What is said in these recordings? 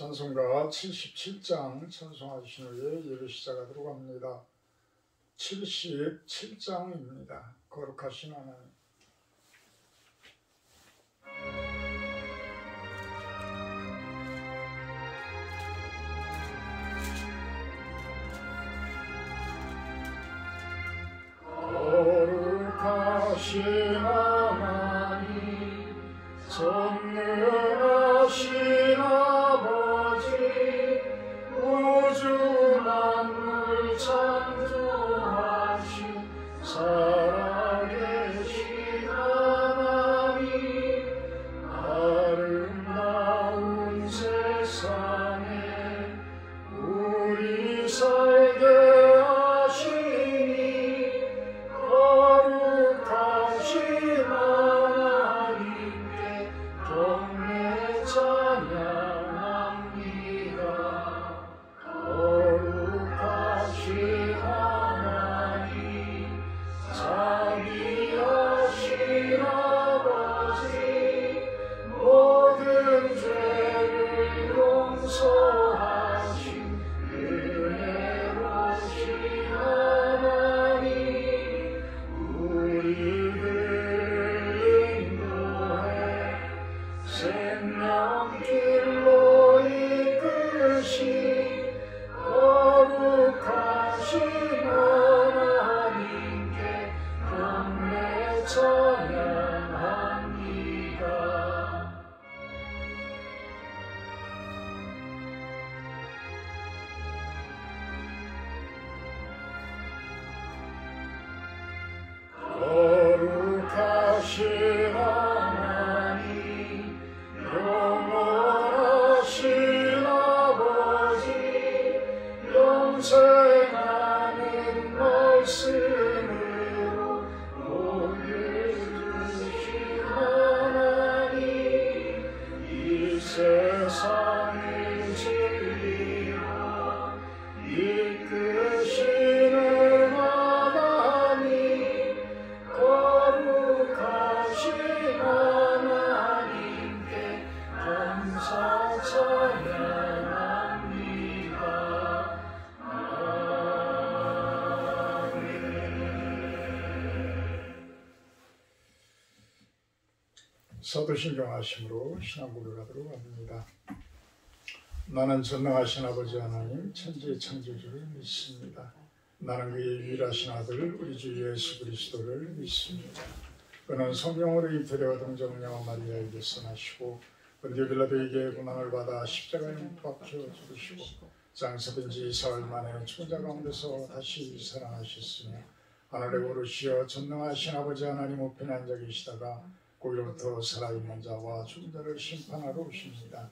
찬송가 77장 찬송하신 후에 예배 시작하도록 합니다. 77장입니다. 거룩하신 하나님. 거룩하신 하나님, 전능하신 아버지, 우주 만물 창조하신 살아계신 하나님, 아름다운 세상에 우리 살게 하시니 거룩하신 하나님께 경배 찬양합니다. 거룩하신 하나님, 자비하신 아버지, 모든 죄를 용서하신 은혜로우신 하나님, 우리를 인도해 생명길로 이끄신 거룩하신 하나님께 경배 찬양합니다. 거룩하신 하나님, 영원하신 아버지, 영생하는 말씀으로 보여주신 하나님, 이 세상을 진리로 이끄시는 하나님, 거룩하신 하나님께 감사 찬양합니다. 사도신경 하심으로 신앙 고백하도록 합니다. 나는 전능하신 아버지 하나님, 천지의 창조주를 믿습니다. 나는 그의 유일하신 아들 우리 주 예수 그리스도를 믿습니다. 그는 성령으로 잉태되어 동정녀 마리아에게서 나시고 본디오 빌라도에게 고난을 받아 십자가에 못 박혀 죽으시고 장사된 지 사흘 만에 죽은 자 가운데서 다시 살아나셨으며 하늘에 오르시어 전능하신 아버지 하나님 우편에 앉아 계시다가 고기로부터 살아있는 자와 죽은 자를 심판하러 오십니다.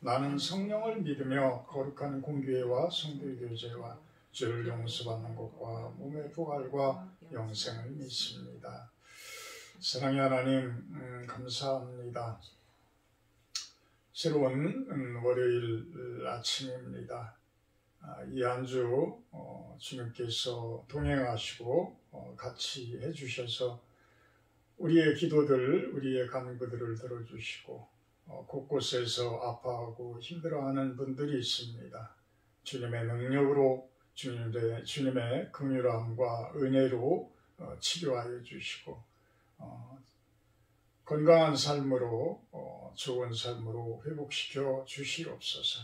나는 성령을 믿으며 거룩한 공교회와 성도의 교제와 죄를 용서받는 것과 몸의 부활과 영생을 믿습니다. 사랑의 하나님, 감사합니다. 새로운 월요일 아침입니다. 이 한 주 주님께서 동행하시고 같이 해주셔서 우리의 기도들, 우리의 간구들을 들어주시고 곳곳에서 아파하고 힘들어하는 분들이 있습니다. 주님의 능력으로, 주님의 긍휼함과 은혜로 치료하여 주시고 건강한 삶으로, 좋은 삶으로 회복시켜 주시옵소서.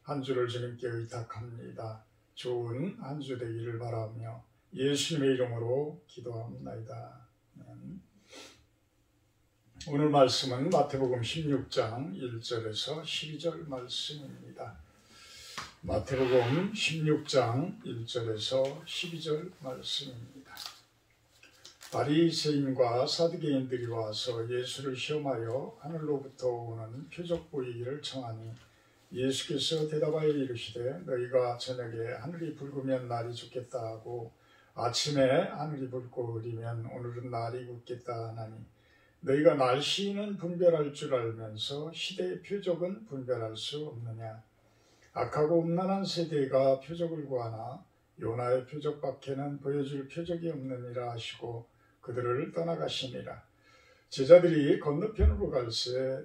한 주를 주님께 의탁합니다. 좋은 한 주 되기를 바라며 예수님의 이름으로 기도합니다. 오늘 말씀은 마태복음 16장 1절에서 12절 말씀입니다. 마태복음 16장 1절에서 12절 말씀입니다. 바리새인과 사두개인들이 와서 예수를 시험하여 하늘로부터 오는 표적 보이기를 청하니 예수께서 대답하여 이르시되 너희가 저녁에 하늘이 붉으면 날이 좋겠다 하고 아침에 하늘이 붉고 흐리면 오늘은 날이 굳겠다 하나니 너희가 날씨는 분별할 줄 알면서 시대의 표적은 분별할 수 없느냐. 악하고 음란한 세대가 표적을 구하나 요나의 표적밖에는 보여줄 표적이 없느니라 하시고 그들을 떠나가시니라. 제자들이 건너편으로 갈새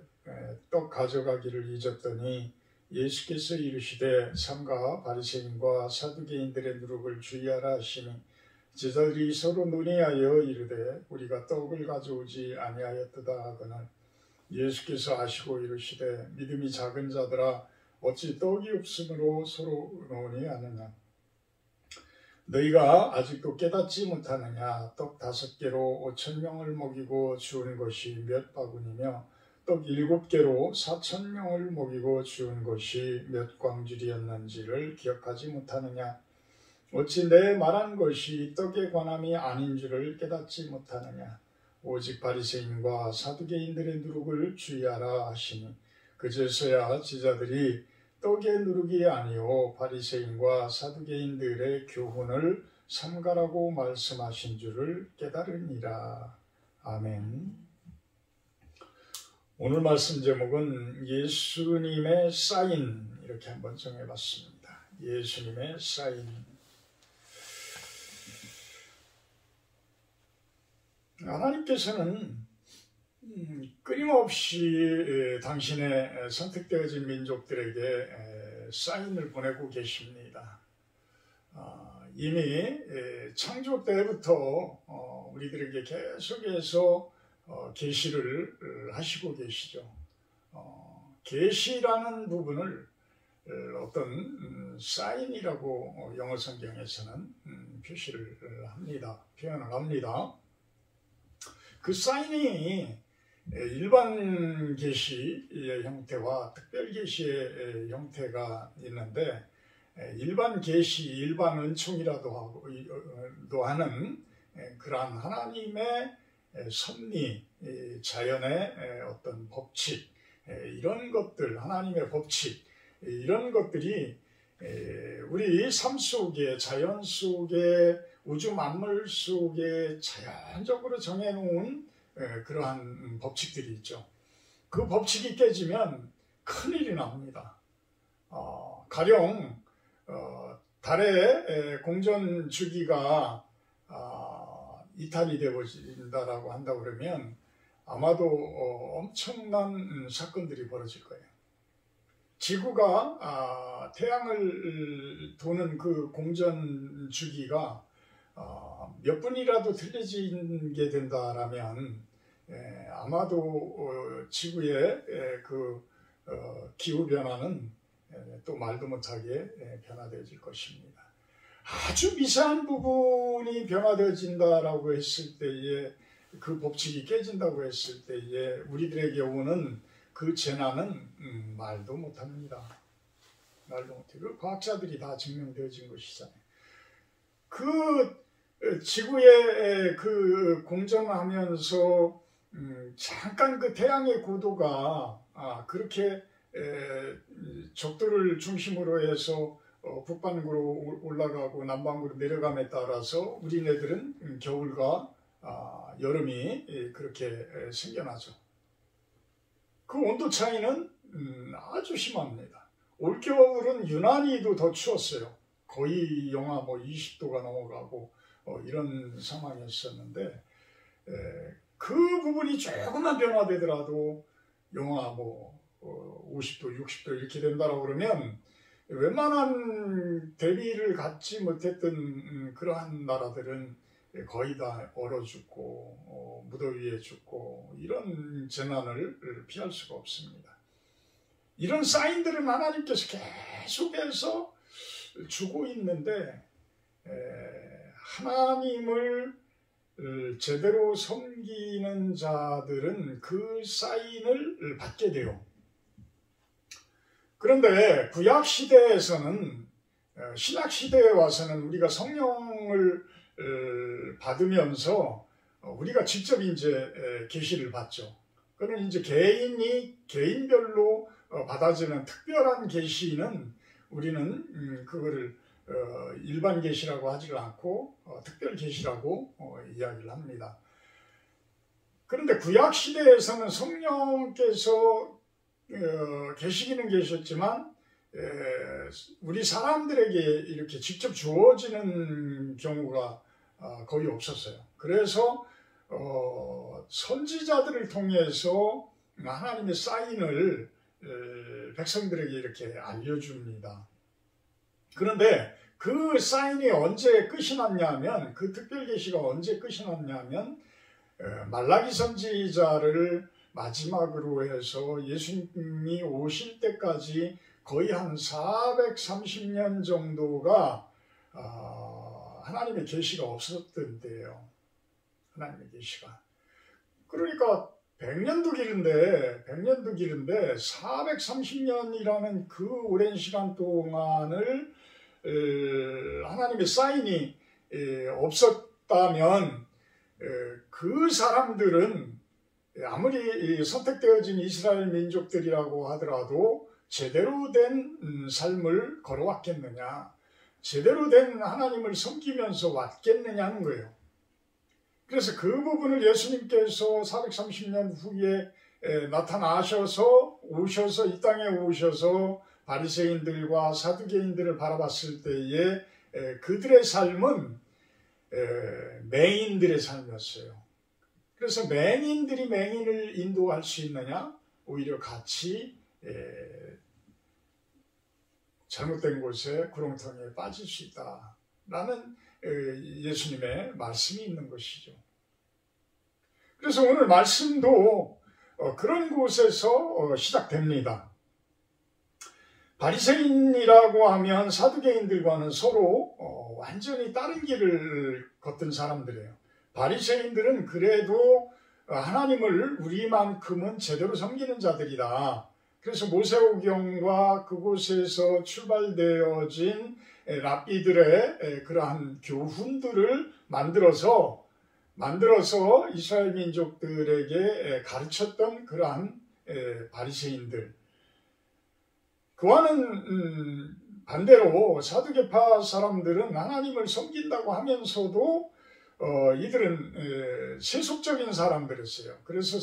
떡 가져가기를 잊었더니 예수께서 이르시되 삼가 바리새인과 사두개인들의 누룩을 주의하라 하시니 제자들이 서로 논의하여 이르되 우리가 떡을 가져오지 아니하였도다 하거늘 예수께서 아시고 이르시되 믿음이 작은 자들아 어찌 떡이 없으므로 서로 논의하느냐 너희가 아직도 깨닫지 못하느냐 떡 5개로 5,000명을 먹이고 주운 것이 몇 바구니며 떡 7개로 4,000명을 먹이고 주운 것이 몇 광줄이었는지를 기억하지 못하느냐 어찌 내 말한 것이 떡에 관함이 아닌 줄을 깨닫지 못하느냐 오직 바리새인과 사두개인들의 누룩을 주의하라 하시니 그제서야 제자들이 떡의 누룩이 아니요 바리새인과 사두개인들의 교훈을 삼가라고 말씀하신 줄을 깨달으니라. 아멘. 오늘 말씀 제목은 예수님의 사인 이렇게 한번 정해봤습니다. 예수님의 사인. 하나님께서는 끊임없이 당신의 선택되어진 민족들에게 사인을 보내고 계십니다. 이미 창조 때부터 우리들에게 계속해서 계시를 하시고 계시죠. 계시라는 부분을 어떤 사인이라고 영어 성경에서는 표시를 합니다. 표현을 합니다. 그 사인이 일반 계시의 형태와 특별 계시의 형태가 있는데 일반 계시, 일반 은총이라도 하는 그러한 하나님의 섭리, 자연의 어떤 법칙, 이런 것들, 하나님의 법칙, 이런 것들이 우리 삶 속에, 자연 속에, 우주 만물 속에 자연적으로 정해놓은 그러한 법칙들이 있죠. 그 법칙이 깨지면 큰일이 납니다. 가령 달의 공전 주기가 이탈이 되어진다라고 한다 그러면 아마도 엄청난 사건들이 벌어질 거예요. 지구가 태양을 도는 그 공전 주기가 몇 분이라도 틀려지게 된다라면 아마도 지구의 그 기후 변화는 또 말도 못하게 변화되어질 것입니다. 아주 미세한 부분이 변화되어진다라고 했을 때에 그 법칙이 깨진다고 했을 때에 우리들에게 오는 그 재난은 말도 못합니다. 말도 못해요. 그 과학자들이 다 증명되어진 것이잖아요. 그 지구에 그 공전하면서 잠깐 그 태양의 고도가 그렇게 적도를 중심으로 해서 북반구로 올라가고 남반구로 내려감에 따라서 우리네들은 겨울과 여름이 그렇게 생겨나죠. 그 온도 차이는 아주 심합니다. 올겨울은 유난히도 더 추웠어요. 거의 영하 20도가 넘어가고 이런 상황이었었는데 그 부분이 조금만 변화되더라도 영하 50도, 60도 이렇게 된다라고 그러면 웬만한 대비를 갖지 못했던 그러한 나라들은 거의 다 얼어 죽고 무더위에 죽고 이런 재난을 피할 수가 없습니다. 이런 사인들은 하나님께서 계속해서 주고 있는데 하나님을 제대로 섬기는 자들은 그 사인을 받게 돼요. 그런데 구약시대에서는 신약시대에 와서는 우리가 성령을 받으면서 우리가 직접 이제 계시를 받죠. 그러면 이제 개인별로 받아지는 특별한 계시는 우리는 그거를 일반 계시라고 하지를 않고 특별 계시라고 이야기를 합니다. 그런데 구약 시대에서는 성령께서 계시기는 계셨지만 우리 사람들에게 이렇게 직접 주어지는 경우가 거의 없었어요. 그래서 선지자들을 통해서 하나님의 사인을 백성들에게 이렇게 알려줍니다. 그런데 그 사인이 언제 끝이 났냐면, 그 특별 계시가 언제 끝이 났냐면 말라기 선지자를 마지막으로 해서 예수님이 오실 때까지 거의 한 430년 정도가 하나님의 계시가 없었던 때예요. 하나님의 계시가. 그러니까 100년도 길은데 430년이라는 그 오랜 시간 동안을 하나님의 사인이 없었다면 그 사람들은 아무리 선택되어진 이스라엘 민족들이라고 하더라도 제대로 된 삶을 걸어왔겠느냐, 제대로 된 하나님을 섬기면서 왔겠느냐는 거예요. 그래서 그 부분을 예수님께서 430년 후에 오셔서 이 땅에 오셔서 바리새인들과 사두개인들을 바라봤을 때에 그들의 삶은 맹인들의 삶이었어요. 그래서 맹인들이 맹인을 인도할 수 있느냐? 오히려 같이 잘못된 곳에 구렁텅이에 빠질 수 있다라는 예수님의 말씀이 있는 것이죠. 그래서 오늘 말씀도 그런 곳에서 시작됩니다. 바리새인이라고 하면 사두개인들과는 서로 완전히 다른 길을 걷던 사람들이에요. 바리새인들은 그래도 하나님을 우리만큼은 제대로 섬기는 자들이다. 그래서 모세오경과 그곳에서 출발되어진 랍비들의 그러한 교훈들을 만들어서 이스라엘 민족들에게 가르쳤던 그러한 바리새인들. 그와는 반대로 사두개파 사람들은 하나님을 섬긴다고 하면서도 이들은 세속적인 사람들이었어요. 그래서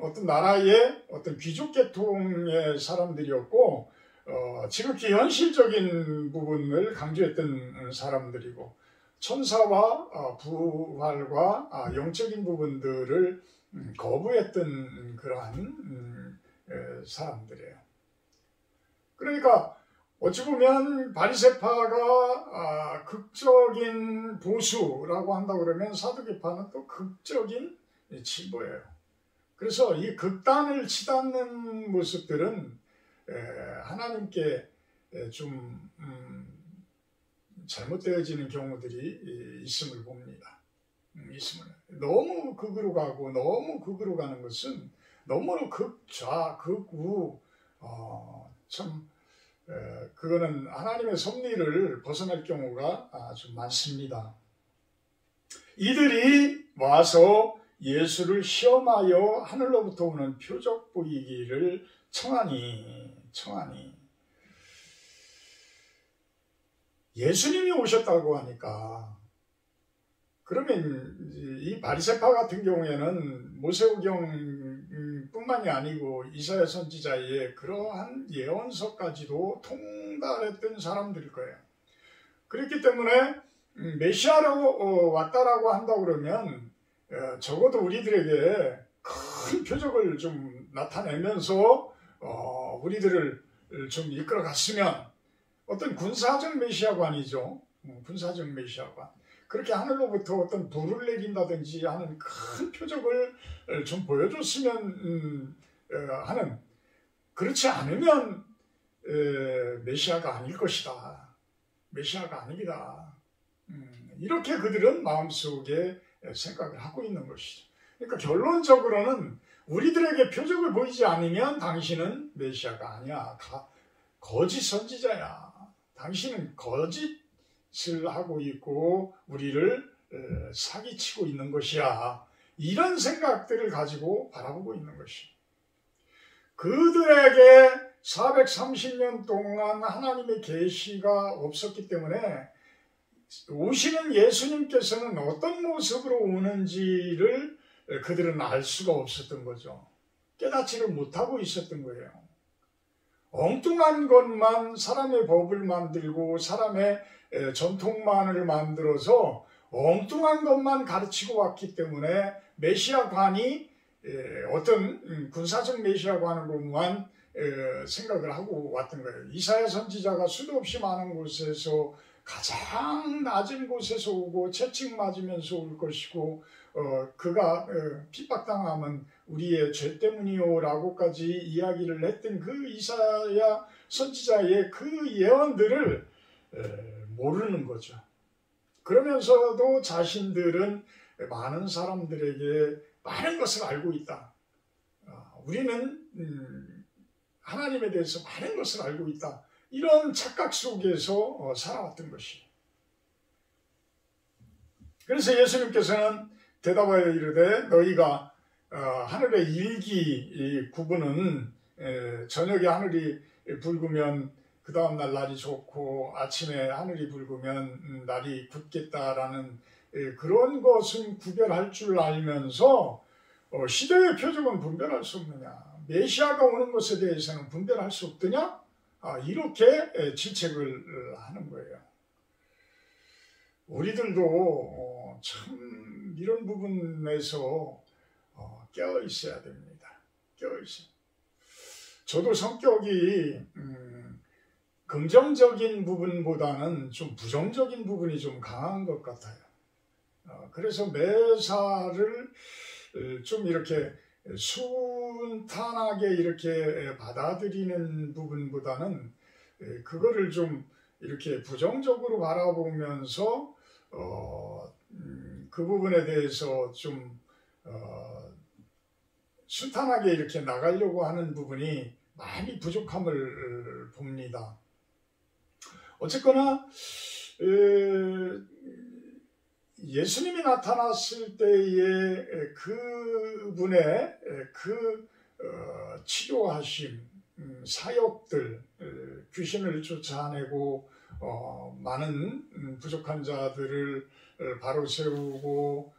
어떤 나라의 어떤 귀족 계통의 사람들이었고 지극히 현실적인 부분을 강조했던 사람들이고 천사와 부활과 영적인 부분들을 거부했던 그러한 사람들이에요. 그러니까 어찌 보면 바리새파가 극적인 보수라고 한다고 그러면 사두개파는 또 극적인 진보예요. 그래서 이 극단을 치닫는 모습들은 하나님께 좀 잘못되어지는 경우들이 있음을 봅니다. 너무 극으로 가고 너무 극으로 가는 것은 너무 극좌, 극우, 그거는 하나님의 섭리를 벗어날 경우가 좀 많습니다. 이들이 와서 예수를 시험하여 하늘로부터 오는 표적 보이기를 청하니 예수님이 오셨다고 하니까 그러면 이 바리새파 같은 경우에는 모세오경 뿐만이 아니고 이사야 선지자의 그러한 예언서까지도 통달했던 사람들일 거예요. 그렇기 때문에 메시아로 왔다라고 한다고 그러면 적어도 우리들에게 큰 표적을 좀 나타내면서 우리들을 좀 이끌어 갔으면 어떤 군사적 메시아가 아니죠. 군사적 메시아가 그렇게 하늘로부터 어떤 불을 내린다든지 하는 큰 표적을 좀 보여줬으면 하는, 그렇지 않으면 메시아가 아닐 것이다. 메시아가 아닙니다. 이렇게 그들은 마음속에 생각을 하고 있는 것이죠. 그러니까 결론적으로는 우리들에게 표적을 보이지 않으면 당신은 메시아가 아니야. 거짓 선지자야. 당신은 거짓을 하고 있고 우리를 사기치고 있는 것이야. 이런 생각들을 가지고 바라보고 있는 것이죠. 그들에게 430년 동안 하나님의 계시가 없었기 때문에 오시는 예수님께서는 어떤 모습으로 오는지를 그들은 알 수가 없었던 거죠. 깨닫지를 못하고 있었던 거예요. 엉뚱한 것만, 사람의 법을 만들고 사람의 전통만을 만들어서 엉뚱한 것만 가르치고 왔기 때문에 메시아관이 어떤 군사적 메시아라고 하는 것만 생각을 하고 왔던 거예요. 이사야 선지자가 수도 없이 많은 곳에서 가장 낮은 곳에서 오고 채찍 맞으면서 올 것이고 그가 핍박당하면 우리의 죄 때문이요 라고까지 이야기를 했던 그 이사야 선지자의 그 예언들을 모르는 거죠. 그러면서도 자신들은 많은 사람들에게 많은 것을 알고 있다. 우리는 하나님에 대해서 많은 것을 알고 있다. 이런 착각 속에서 살아왔던 것이에요. 그래서 예수님께서는 대답하여 이르되 너희가 하늘의 일기 구분은 저녁에 하늘이 붉으면 그 다음날 날이 좋고 아침에 하늘이 붉으면 날이 굳겠다라는 그런 것은 구별할 줄 알면서 시대의 표적은 분별할 수 없느냐, 메시아가 오는 것에 대해서는 분별할 수 없더냐, 이렇게 질책을 하는 거예요. 우리들도 참 이런 부분에서 깨어 있어야 됩니다. 깨어 있어요. 저도 성격이 긍정적인 부분보다는 좀 부정적인 부분이 좀 강한 것 같아요. 그래서 매사를 좀 이렇게 순탄하게 이렇게 받아들이는 부분보다는 그거를 좀 이렇게 부정적으로 바라보면서 그 부분에 대해서 좀 순탄하게 이렇게 나가려고 하는 부분이 많이 부족함을 봅니다. 어쨌거나 예수님이 나타났을 때의 그분의 그 치료하심, 사역들, 귀신을 쫓아내고 많은 부족한 자들을 바로 세우고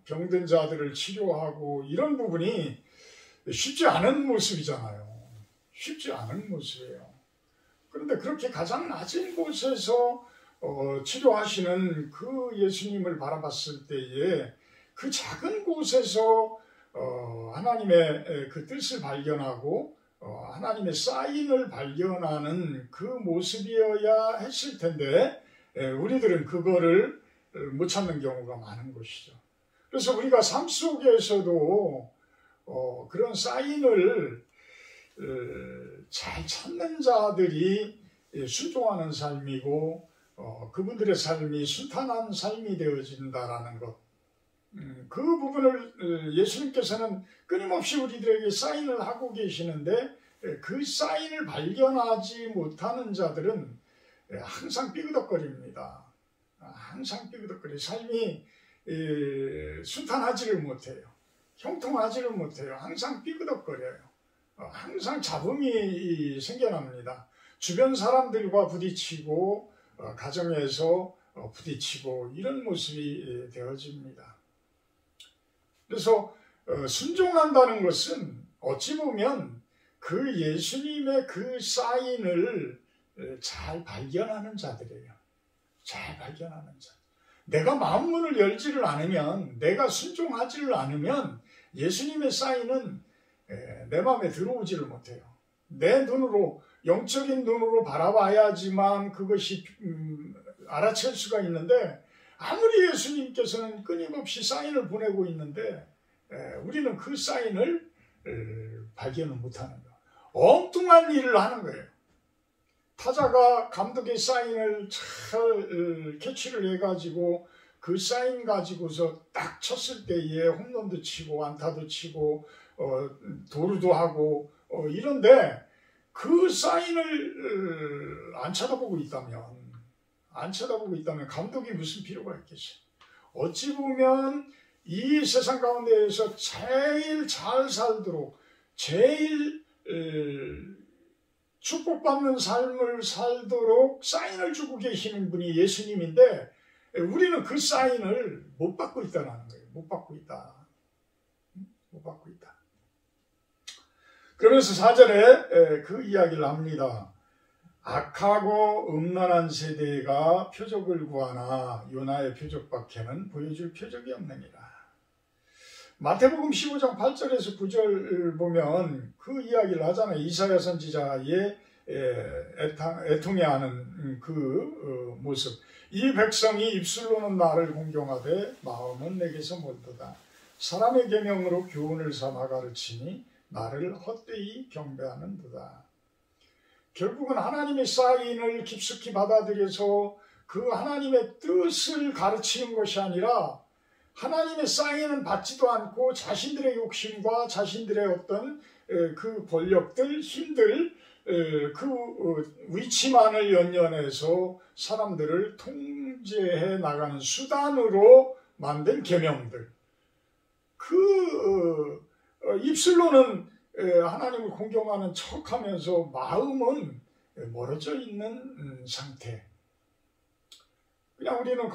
병든 자들을 치료하고 이런 부분이 쉽지 않은 모습이잖아요. 쉽지 않은 모습이에요. 그런데 그렇게 가장 낮은 곳에서 치료하시는 그 예수님을 바라봤을 때에 그 작은 곳에서 하나님의 그 뜻을 발견하고 하나님의 사인을 발견하는 그 모습이어야 했을 텐데 우리들은 그거를 못 찾는 경우가 많은 것이죠. 그래서 우리가 삶 속에서도 그런 사인을 잘 찾는 자들이 순종하는 삶이고 그분들의 삶이 순탄한 삶이 되어진다라는 것, 그 부분을 예수님께서는 끊임없이 우리들에게 사인을 하고 계시는데 그 사인을 발견하지 못하는 자들은 항상 삐그덕거립니다. 항상 삐그덕거리 삶이 순탄하지를 못해요. 형통하지를 못해요. 항상 삐그덕거려요. 항상 잡음이 생겨납니다. 주변 사람들과 부딪히고 가정에서 부딪히고 이런 모습이 되어집니다. 그래서 순종한다는 것은 어찌 보면 그 예수님의 그 사인을 잘 발견하는 자들이에요. 잘 발견하는 자. 내가 마음문을 열지를 않으면, 내가 순종하지를 않으면 예수님의 사인은 내 마음에 들어오지를 못해요. 내 눈으로, 영적인 눈으로 바라봐야지만 그것이 알아챌 수가 있는데 아무리 예수님께서는 끊임없이 사인을 보내고 있는데 우리는 그 사인을 발견을 못하는 거예요. 엉뚱한 일을 하는 거예요. 타자가 감독의 사인을 잘 캐치를 해가지고 그 사인 가지고서 딱 쳤을 때에 홈런도 치고 안타도 치고 도루도 하고 이런데 그 사인을 안 쳐다보고 있다면 감독이 무슨 필요가 있겠어요. 어찌 보면 이 세상 가운데에서 제일 잘 살도록 제일 축복받는 삶을 살도록 사인을 주고 계시는 분이 예수님인데 우리는 그 사인을 못 받고 있다는 거예요. 못 받고 있다. 그러면서 4절에 그 이야기를 합니다. 악하고 음란한 세대가 표적을 구하나 요나의 표적밖에는 보여줄 표적이 없느니라. 마태복음 15장 8절에서 9절 보면 그 이야기를 하잖아요. 이사야 선지자의 애통해하는 그 모습. 이 백성이 입술로는 나를 공경하되 마음은 내게서 멀도다. 사람의 계명으로 교훈을 삼아 가르치니 나를 헛되이 경배하는도다. 결국은 하나님의 사인을 깊숙이 받아들여서 그 하나님의 뜻을 가르치는 것이 아니라 하나님의 사인은 받지도 않고 자신들의 욕심과 자신들의 어떤 그 권력들, 힘들, 그 위치만을 연연해서 사람들을 통제해 나가는 수단으로 만든 계명들. 그 입술로는 하나님을 공경하는 척하면서 마음은 멀어져 있는 상태. 그냥 우리는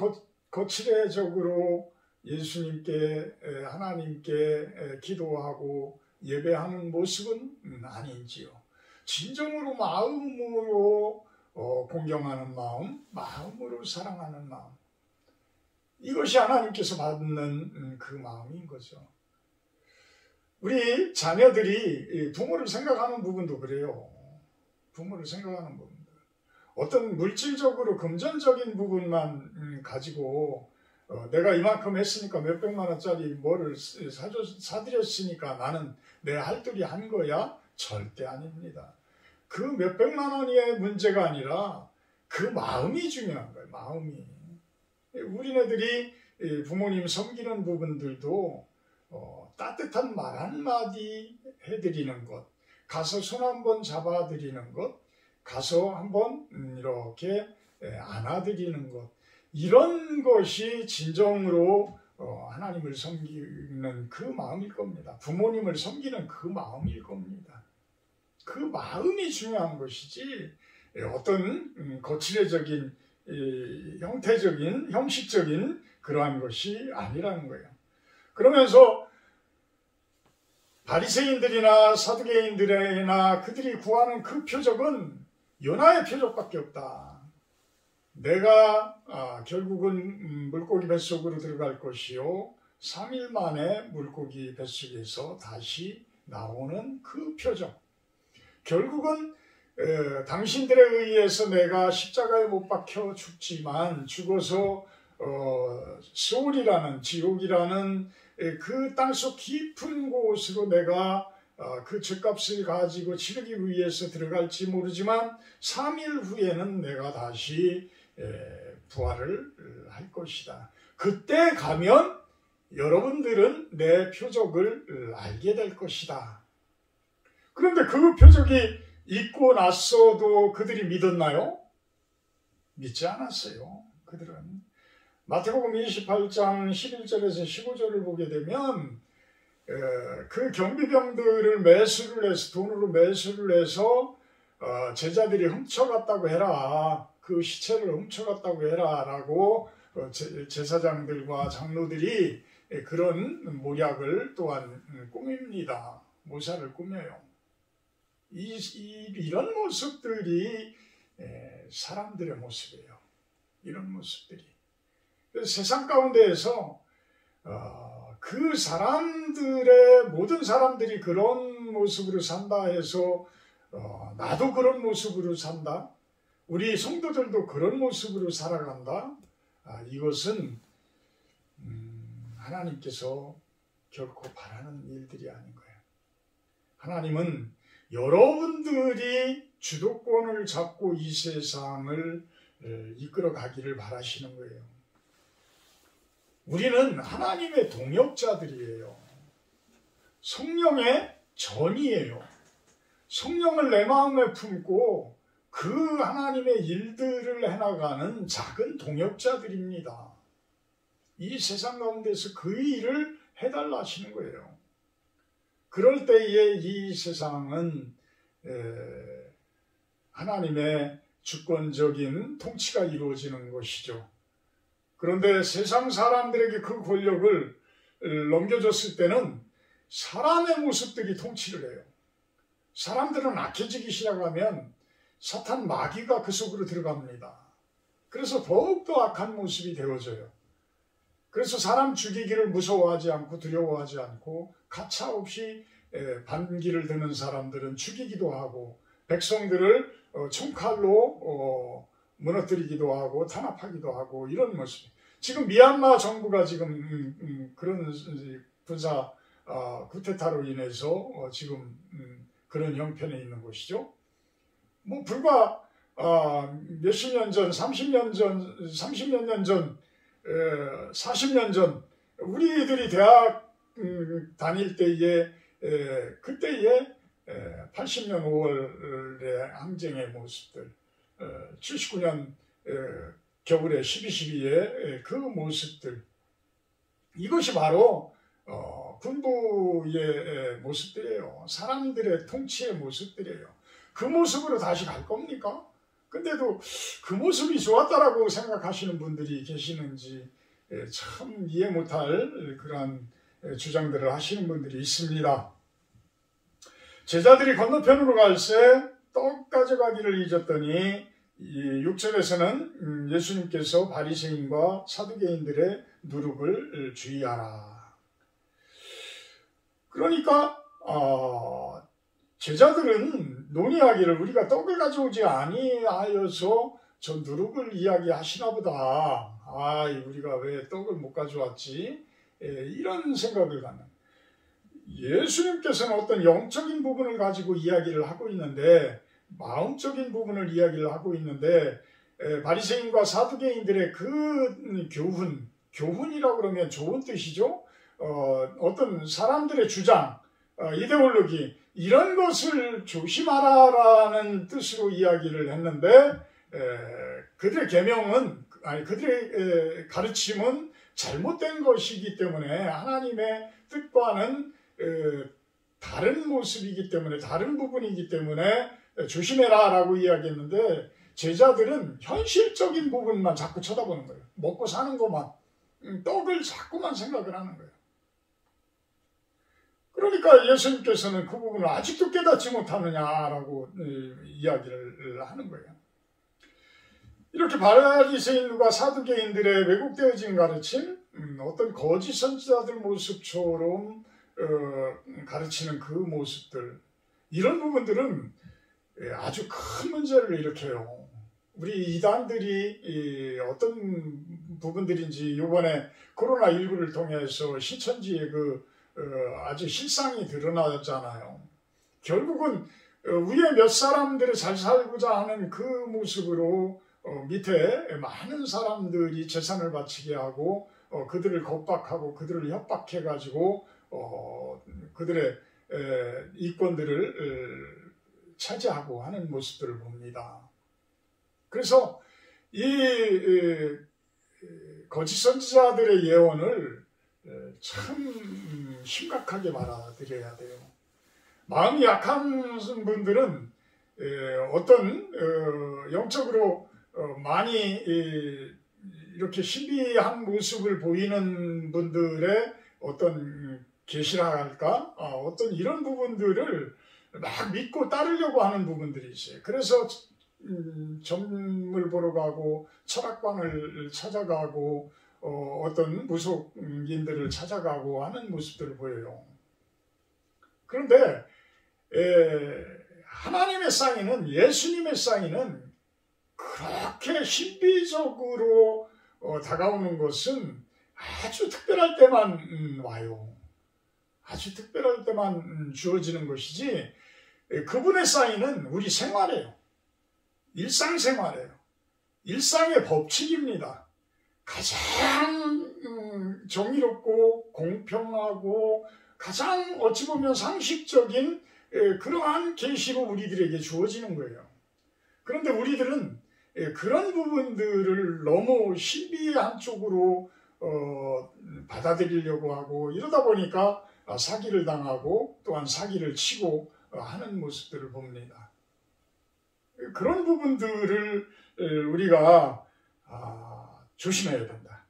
거칠애적으로 예수님께 하나님께 기도하고 예배하는 모습은 아닌지요. 진정으로 마음으로 공경하는 마음, 마음으로 사랑하는 마음. 이것이 하나님께서 받는 그 마음인 거죠. 우리 자녀들이 부모를 생각하는 부분도 그래요. 부모를 생각하는 부분들. 어떤 물질적으로 금전적인 부분만 가지고 내가 이만큼 했으니까 몇백만 원짜리 뭐를 사드렸으니까 나는 내 할들이 한 거야? 절대 아닙니다. 그 몇백만 원의 문제가 아니라 그 마음이 중요한 거예요. 마음이. 우리네들이 부모님 섬기는 부분들도 따뜻한 말 한마디 해드리는 것, 가서 손 한번 잡아드리는 것, 가서 한번 이렇게 안아드리는 것, 이런 것이 진정으로 하나님을 섬기는 그 마음일 겁니다. 부모님을 섬기는 그 마음일 겁니다. 그 마음이 중요한 것이지 어떤 거칠애적인 형태적인 형식적인 그러한 것이 아니라는 거예요. 그러면서 바리새인들이나 사두개인들이나 그들이 구하는 그 표적은 요나의 표적밖에 없다. 내가 결국은 물고기 뱃속으로 들어갈 것이요 3일 만에 물고기 뱃속에서 다시 나오는 그 표적. 결국은 당신들에 의해서 내가 십자가에 못 박혀 죽지만 죽어서 소울이라는 지옥이라는 그 땅속 깊은 곳으로 내가 그 죗값을 가지고 치르기 위해서 들어갈지 모르지만 3일 후에는 내가 다시 부활을 할 것이다. 그때 가면 여러분들은 내 표적을 알게 될 것이다. 그런데 그 표적이 있고 났어도 그들이 믿었나요? 믿지 않았어요. 그들은. 마태복음 28장 11절에서 15절을 보게 되면 그 경비병들을 매수를 해서 돈으로 매수를 해서 제자들이 훔쳐갔다고 해라. 그 시체를 훔쳐갔다고 해라 라고 제사장들과 장로들이 그런 모략을 또한 꾸밉니다. 모사를 꾸며요. 이런 모습들이 사람들의 모습이에요. 이런 모습들이. 세상 가운데에서 그 사람들의 모든 사람들이 그런 모습으로 산다 해서 나도 그런 모습으로 산다. 우리 성도들도 그런 모습으로 살아간다. 이것은 하나님께서 결코 바라는 일들이 아닌 거예요. 하나님은 여러분들이 주도권을 잡고 이 세상을 이끌어 가기를 바라시는 거예요. 우리는 하나님의 동역자들이에요. 성령의 전이에요. 성령을 내 마음에 품고 그 하나님의 일들을 해나가는 작은 동역자들입니다. 이 세상 가운데서 그 일을 해달라 하시는 거예요. 그럴 때에 이 세상은 하나님의 주권적인 통치가 이루어지는 것이죠. 그런데 세상 사람들에게 그 권력을 넘겨줬을 때는 사람의 모습들이 통치를 해요. 사람들은 악해지기 시작하면 사탄 마귀가 그 속으로 들어갑니다. 그래서 더욱더 악한 모습이 되어져요. 그래서 사람 죽이기를 무서워하지 않고 두려워하지 않고 가차없이 반기를 드는 사람들은 죽이기도 하고 백성들을 총칼로 무너뜨리기도 하고 탄압하기도 하고 이런 모습. 지금 미얀마 정부가 지금 그런 군사 쿠데타로 인해서 지금 그런 형편에 있는 것이죠. 뭐 불과 몇십 년 전, 30년 전, 30몇 년 전, 40년 전 우리들이 대학 다닐 때에 그때의 80년 5월의 항쟁의 모습들, 79년 겨울에 12.12의 그 모습들, 이것이 바로 군부의 모습들이에요. 사람들의 통치의 모습들이에요. 그 모습으로 다시 갈 겁니까? 근데도 그 모습이 좋았다라고 생각하시는 분들이 계시는지 참 이해 못할 그러한 주장들을 하시는 분들이 있습니다. 제자들이 건너편으로 갈새 떡 가져가기를 잊었더니 6절에서는 예수님께서 바리새인과 사두개인들의 누룩을 주의하라. 그러니까 제자들은 논의하기를 우리가 떡을 가져오지 아니하여서 저 누룩을 이야기하시나 보다. 우리가 왜 떡을 못 가져왔지? 이런 생각을 갖는. 예수님께서는 어떤 영적인 부분을 가지고 이야기를 하고 있는데 마음적인 부분을 이야기를 하고 있는데 바리새인과 사두개인들의 그 교훈이라고 그러면 좋은 뜻이죠. 어떤 사람들의 주장, 이데올로기 이런 것을 조심하라라는 뜻으로 이야기를 했는데 그들의 계명은 그들의 가르침은 잘못된 것이기 때문에 하나님의 뜻과는 다른 모습이기 때문에 다른 부분이기 때문에 조심해라 라고 이야기했는데 제자들은 현실적인 부분만 자꾸 쳐다보는 거예요. 먹고 사는 것만, 떡을 자꾸만 생각을 하는 거예요. 그러니까 예수님께서는 그 부분을 아직도 깨닫지 못하느냐라고 이야기를 하는 거예요. 이렇게 바리새인과 사두개인들의 왜곡되어진 가르침, 어떤 거짓 선지자들 모습처럼 가르치는 그 모습들, 이런 부분들은 아주 큰 문제를 일으켜요. 우리 이단들이 어떤 부분들인지 이번에 코로나19를 통해서 신천지의 아주 실상이 드러나잖아요. 결국은 위에 몇 사람들이 잘 살고자 하는 그 모습으로 밑에 많은 사람들이 재산을 바치게 하고 그들을 겁박하고 그들을 협박해가지고 그들의 이권들을 차지하고 하는 모습들을 봅니다. 그래서 이 거짓 선지자들의 예언을 참 심각하게 받아들여야 돼요. 마음이 약한 분들은 어떤 영적으로 많이 이렇게 신비한 모습을 보이는 분들의 어떤 계시랄까 어떤 이런 부분들을 막 믿고 따르려고 하는 부분들이 있어요. 그래서 점을 보러 가고 철학관을 찾아가고 어떤 무속인들을 찾아가고 하는 모습들을 보여요. 그런데 하나님의 사인은, 예수님의 사인은 그렇게 신비적으로 다가오는 것은 아주 특별할 때만 와요. 아주 특별할 때만 주어지는 것이지 그분의 사인은 우리 생활이에요. 일상생활이에요. 일상의 법칙입니다. 가장 정의롭고 공평하고 가장 어찌 보면 상식적인 그러한 계시로 우리들에게 주어지는 거예요. 그런데 우리들은 그런 부분들을 너무 신비한 쪽으로 받아들이려고 하고 이러다 보니까 사기를 당하고 또한 사기를 치고 하는 모습들을 봅니다. 그런 부분들을 우리가 조심해야 된다.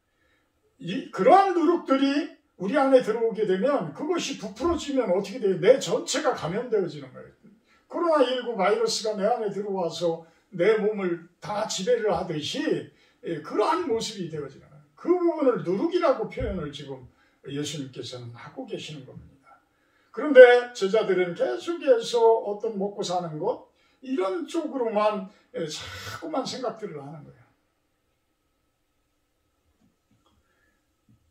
그러한 누룩들이 우리 안에 들어오게 되면 그것이 부풀어지면 어떻게 돼요? 내 전체가 감염되어지는 거예요. 코로나19 바이러스가 내 안에 들어와서 내 몸을 다 지배를 하듯이 그러한 모습이 되어지는 거예요. 그 부분을 누룩이라고 표현을 지금 예수님께서는 하고 계시는 겁니다. 그런데 제자들은 계속해서 어떤 먹고 사는 것 이런 쪽으로만 자꾸만 생각들을 하는 거예요.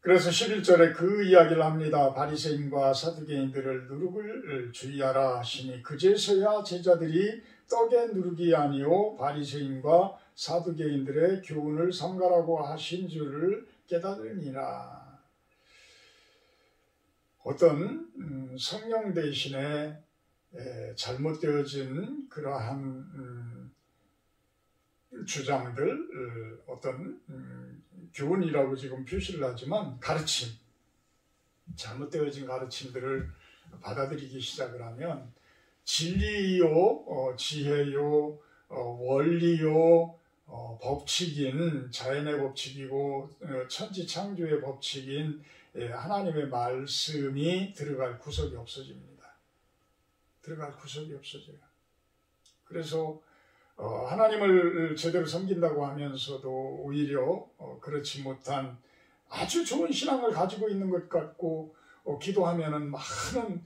그래서 11절에 그 이야기를 합니다. 바리새인과 사두개인들을 누룩을 주의하라 하시니 그제서야 제자들이 떡의 누룩이 아니요 바리새인과 사두개인들의 교훈을 삼가라고 하신 줄을 깨달으니라. 어떤 성령 대신에 잘못되어진 그러한 주장들, 어떤 교훈이라고 지금 표시를 하지만 가르침, 잘못되어진 가르침들을 받아들이기 시작을 하면 진리요, 지혜요, 원리요, 법칙인 자연의 법칙이고 천지창조의 법칙인 하나님의 말씀이 들어갈 구석이 없어집니다. 들어갈 구석이 없어져요. 그래서 하나님을 제대로 섬긴다고 하면서도 오히려 그렇지 못한 아주 좋은 신앙을 가지고 있는 것 같고 기도하면은 많은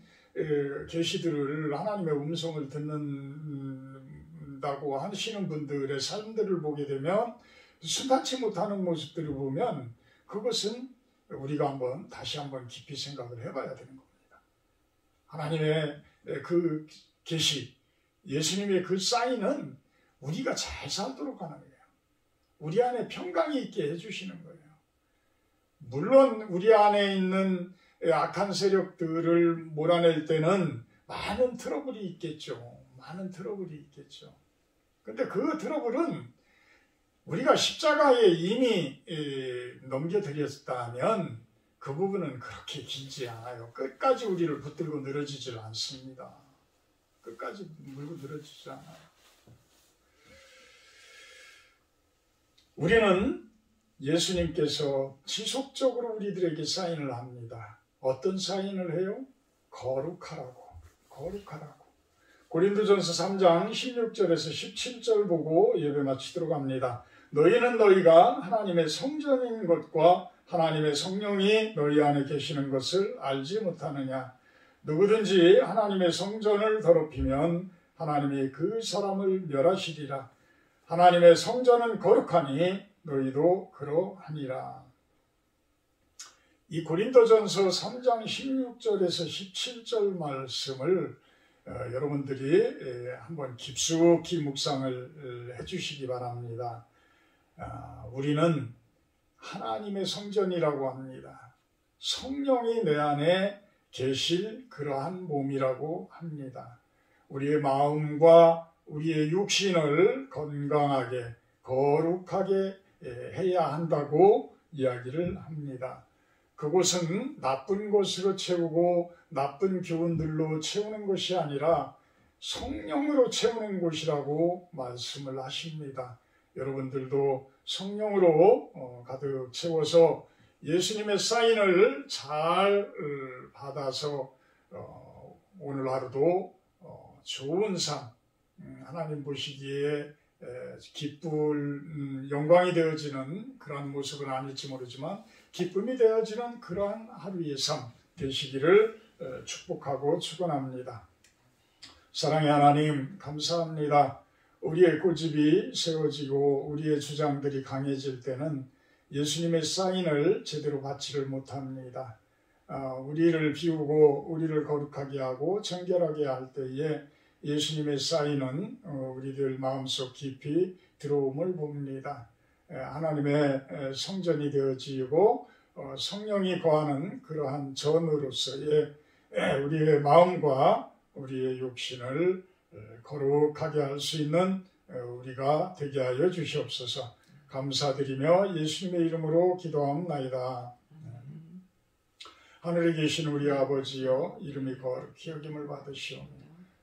계시들을 하나님의 음성을 듣는다고 하시는 분들의 삶들을 보게 되면 순탄치 못하는 모습들을 보면 그것은 우리가 다시 한번 깊이 생각을 해봐야 되는 겁니다. 하나님의 그 계시, 예수님의 그 사인은 우리가 잘 살도록 하는 거예요. 우리 안에 평강이 있게 해주시는 거예요. 물론 우리 안에 있는 악한 세력들을 몰아낼 때는 많은 트러블이 있겠죠. 많은 트러블이 있겠죠. 근데 그 트러블은 우리가 십자가에 이미 넘겨드렸다면 그 부분은 그렇게 길지 않아요. 끝까지 우리를 붙들고 늘어지질 않습니다. 끝까지 물고 늘어지지 않아요. 우리는 예수님께서 지속적으로 우리들에게 사인을 합니다. 어떤 사인을 해요? 거룩하라고. 거룩하라고. 고린도전서 3장 16절에서 17절 보고 예배 마치도록 합니다. 너희는 너희가 하나님의 성전인 것과 하나님의 성령이 너희 안에 계시는 것을 알지 못하느냐. 누구든지 하나님의 성전을 더럽히면 하나님이 그 사람을 멸하시리라. 하나님의 성전은 거룩하니 너희도 그러하니라. 이 고린도전서 3장 16절에서 17절 말씀을 여러분들이 한번 깊숙이 묵상을 해주시기 바랍니다. 우리는 하나님의 성전이라고 합니다. 성령이 내 안에 계실 그러한 몸이라고 합니다. 우리의 마음과 우리의 육신을 건강하게 거룩하게 해야 한다고 이야기를 합니다. 그곳은 나쁜 것으로 채우고 나쁜 교훈들로 채우는 것이 아니라 성령으로 채우는 곳이라고 말씀을 하십니다. 여러분들도 성령으로 가득 채워서 예수님의 사인을 잘 받아서 오늘 하루도 좋은 삶, 하나님 보시기에 기쁠 영광이 되어지는 그러한 모습은 아닐지 모르지만 기쁨이 되어지는 그러한 하루의 삶 되시기를 축복하고 축원합니다. 사랑의 하나님 감사합니다. 우리의 고집이 세워지고 우리의 주장들이 강해질 때는 예수님의 사인을 제대로 받지를 못합니다. 우리를 비우고 우리를 거룩하게 하고 정결하게 할 때에 예수님의 사인은 우리들 마음속 깊이 들어옴을 봅니다. 하나님의 성전이 되어지고 성령이 거하는 그러한 전으로서의 우리의 마음과 우리의 육신을 거룩하게 할 수 있는 우리가 되게 하여 주시옵소서. 감사드리며 예수님의 이름으로 기도하옵나이다. 하늘에 계신 우리 아버지여, 이름이 거룩히 여김을 받으시오며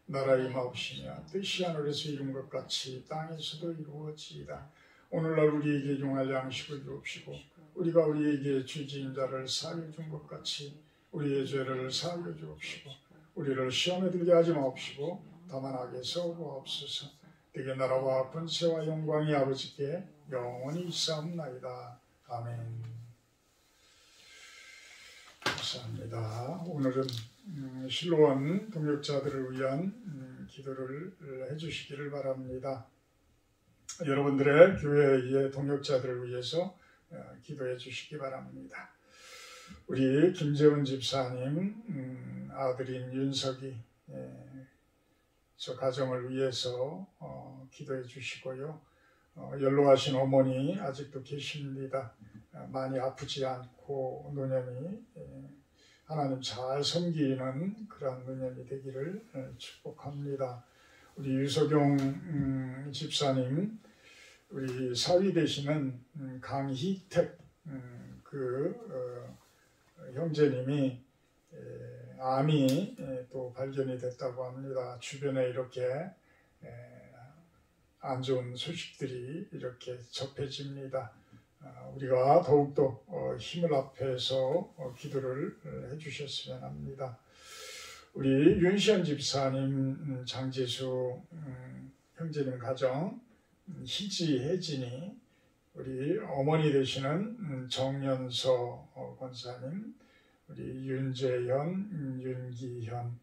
나라의 임하옵시며 뜻이 하늘에서 이룬 것 같이 땅에서도 이루어지이다. 오늘날 우리에게 용할 양식을 주옵시고 우리가 우리에게 죄지은 자를 사하여 준 것 같이 우리의 죄를 사하여 주옵시고 우리를 시험에 들게 하지 마옵시고 다만 악에서 구하옵소서. 되게 나라와 권세와 영광이 아버지께 영원히 있사옵나이다. 아멘. 감사합니다. 오늘은 실로원 동역자들을 위한 기도를 해주시기를 바랍니다. 여러분들의 교회의 동역자들을 위해서 기도해 주시기 바랍니다. 우리 김재훈 집사님 아들인 윤석이 저 가정을 위해서 기도해 주시고요. 연로하신 어머니 아직도 계십니다. 많이 아프지 않고 노년이 하나님 잘 섬기는 그런 노년이 되기를 축복합니다. 우리 유석용 집사님, 우리 사위 되시는 강희택 형제님이 암이 또 발견이 됐다고 합니다. 주변에 이렇게 안 좋은 소식들이 이렇게 접해집니다. 우리가 더욱더 힘을 합해서 기도를 해주셨으면 합니다. 우리 윤시현 집사님, 장지수 형제님 가정, 희지, 혜진이, 우리 어머니 되시는 정연서 권사님, 우리 윤재현, 윤기현,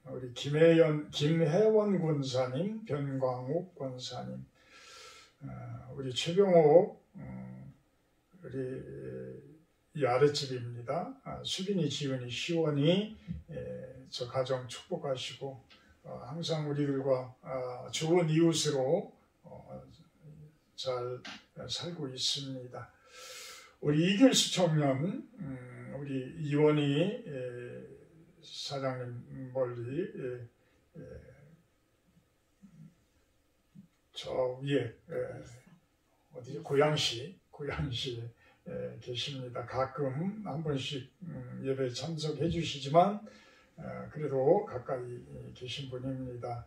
우리 김혜원 권사님, 변광욱 권사님, 우리 최병호, 우리 이 아랫집입니다. 수빈이, 지훈이, 시원이 저 가정 축복하시고 항상 우리들과 좋은 이웃으로 잘 살고 있습니다. 우리 이길수 청년, 우리 이원희 사장님 멀리 저 위에 어디죠? 고양시 계십니다. 가끔 한 번씩 예배 참석해 주시지만 그래도 가까이 계신 분입니다.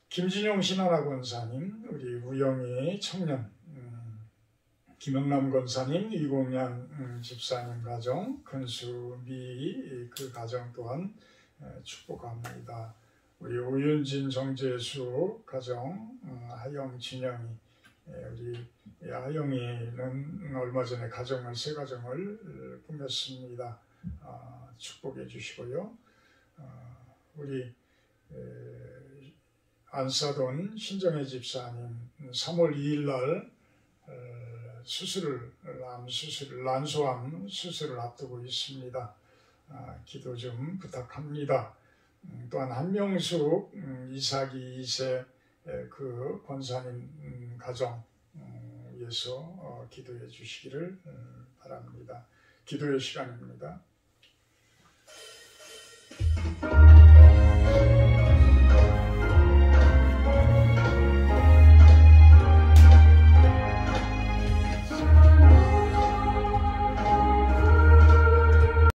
김진용 신하나 권사님, 우리 우영희 청년, 김영남 권사님, 이공양 집사님 가정, 근수미 그 가정 또한 축복합니다. 우리 오윤진, 정재수 가정, 하영, 진영이, 우리 하영이는 얼마 전에 새 가정을 꾸몄습니다. 축복해 주시고요. 우리 안사돈 신정혜 집사님 3월 2일 날 난소암 수술을 앞두고 있습니다. 기도 좀 부탁합니다. 또한 한명숙 이삭이 2세 그 권사님 가정 위해서 기도해 주시기를 바랍니다. 기도의 시간입니다.